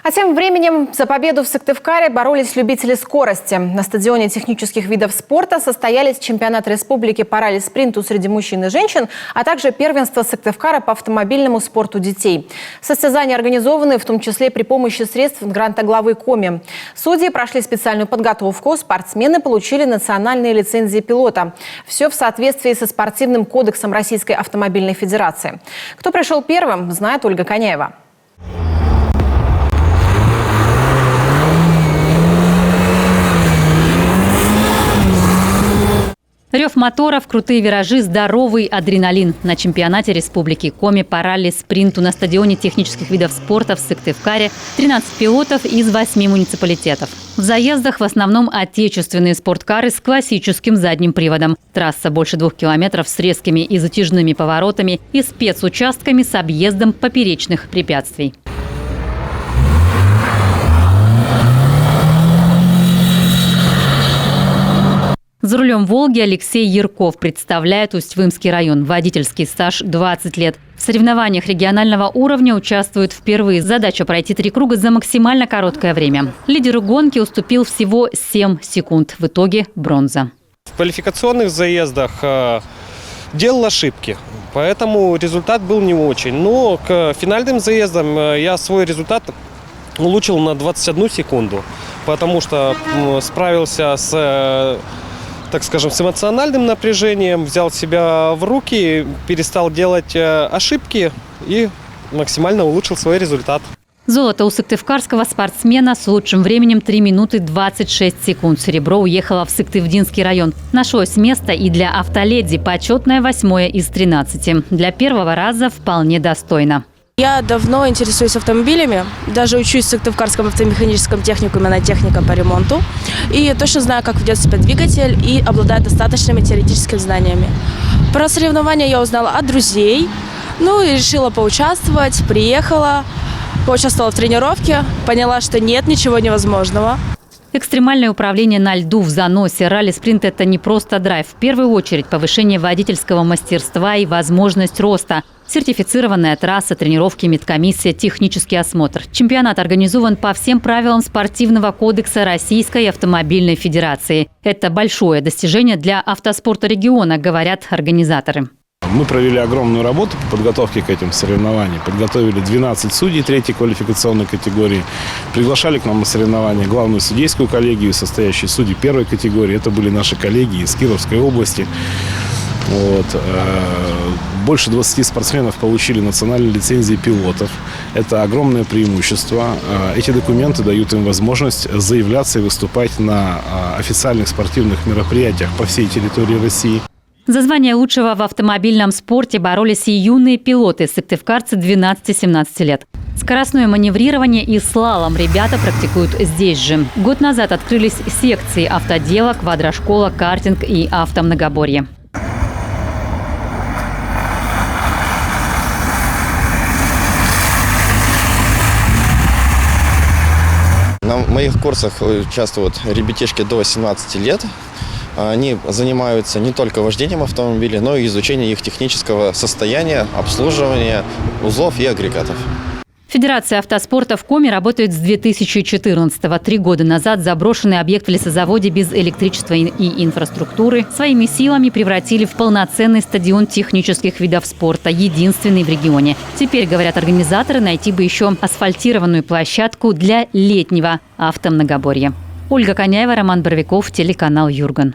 А тем временем за победу в Сыктывкаре боролись любители скорости. На стадионе технических видов спорта состоялись чемпионат республики по ралли-спринту среди мужчин и женщин, а также первенство Сыктывкара по автомобильному спорту детей. Состязания организованы в том числе при помощи средств гранта главы Коми. Судьи прошли специальную подготовку, спортсмены получили национальные лицензии пилота. Все в соответствии со спортивным кодексом Российской автомобильной федерации. Кто пришел первым, знает Ольга Коняева. Рев моторов, крутые виражи, здоровый адреналин. На чемпионате республики Коми по ралли-спринту на стадионе технических видов спорта в Сыктывкаре 13 пилотов из 8 муниципалитетов. В заездах в основном отечественные спорткары с классическим задним приводом. Трасса больше 2 километров с резкими и затяжными поворотами и спецучастками с объездом поперечных препятствий. За рулем «Волги» Алексей Ярков представляет Усть-Вымский район. Водительский стаж 20 лет. В соревнованиях регионального уровня участвует впервые. Задача – пройти 3 круга за максимально короткое время. Лидеру гонки уступил всего 7 секунд. В итоге – бронза. В квалификационных заездах делал ошибки, поэтому результат был не очень. Но к финальным заездам я свой результат улучшил на 21 секунду, потому что справился с, так скажем, с эмоциональным напряжением, взял себя в руки, перестал делать ошибки и максимально улучшил свой результат. Золото у сыктывкарского спортсмена с лучшим временем 3 минуты 26 секунд. Серебро уехало в Сыктывдинский район. Нашлось место и для автоледи. Почетное 8 из 13. Для первого раза вполне достойно. Я давно интересуюсь автомобилями, даже учусь в Сыктывкарском автомеханическом техникуме на техника по ремонту. И точно знаю, как ведет себя двигатель, и обладаю достаточными теоретическими знаниями. Про соревнования я узнала от друзей, и решила поучаствовать, приехала, поучаствовала в тренировке, поняла, что нет ничего невозможного. Экстремальное управление на льду в заносе. Ралли-спринт – это не просто драйв. В первую очередь повышение водительского мастерства и возможность роста. Сертифицированная трасса, тренировки, медкомиссия, технический осмотр. Чемпионат организован по всем правилам спортивного кодекса Российской автомобильной федерации. Это большое достижение для автоспорта региона, говорят организаторы. Мы провели огромную работу по подготовке к этим соревнованиям. Подготовили 12 судей 3-й квалификационной категории. Приглашали к нам на соревнования главную судейскую коллегию, состоящую из судей 1-й категории. Это были наши коллеги из Кировской области. Больше 20 спортсменов получили национальные лицензии пилотов. Это огромное преимущество. Эти документы дают им возможность заявляться и выступать на официальных спортивных мероприятиях по всей территории России. За звание лучшего в автомобильном спорте боролись и юные пилоты, сыктывкарцы 12-17 лет. Скоростное маневрирование и слалом ребята практикуют здесь же. Год назад открылись секции автодела, квадрошкола, картинг и автомногоборье. На моих курсах участвуют ребятишки до 18 лет. Они занимаются не только вождением автомобиля, но и изучением их технического состояния, обслуживания узлов и агрегатов. Федерация автоспорта в Коми работает с 2014-го. 3 года назад заброшенный объект в лесозаводе без электричества и инфраструктуры своими силами превратили в полноценный стадион технических видов спорта, единственный в регионе. Теперь, говорят организаторы, найти бы еще асфальтированную площадку для летнего автомногоборья. Ольга Коняева, Роман Боровиков, телеканал Юрган.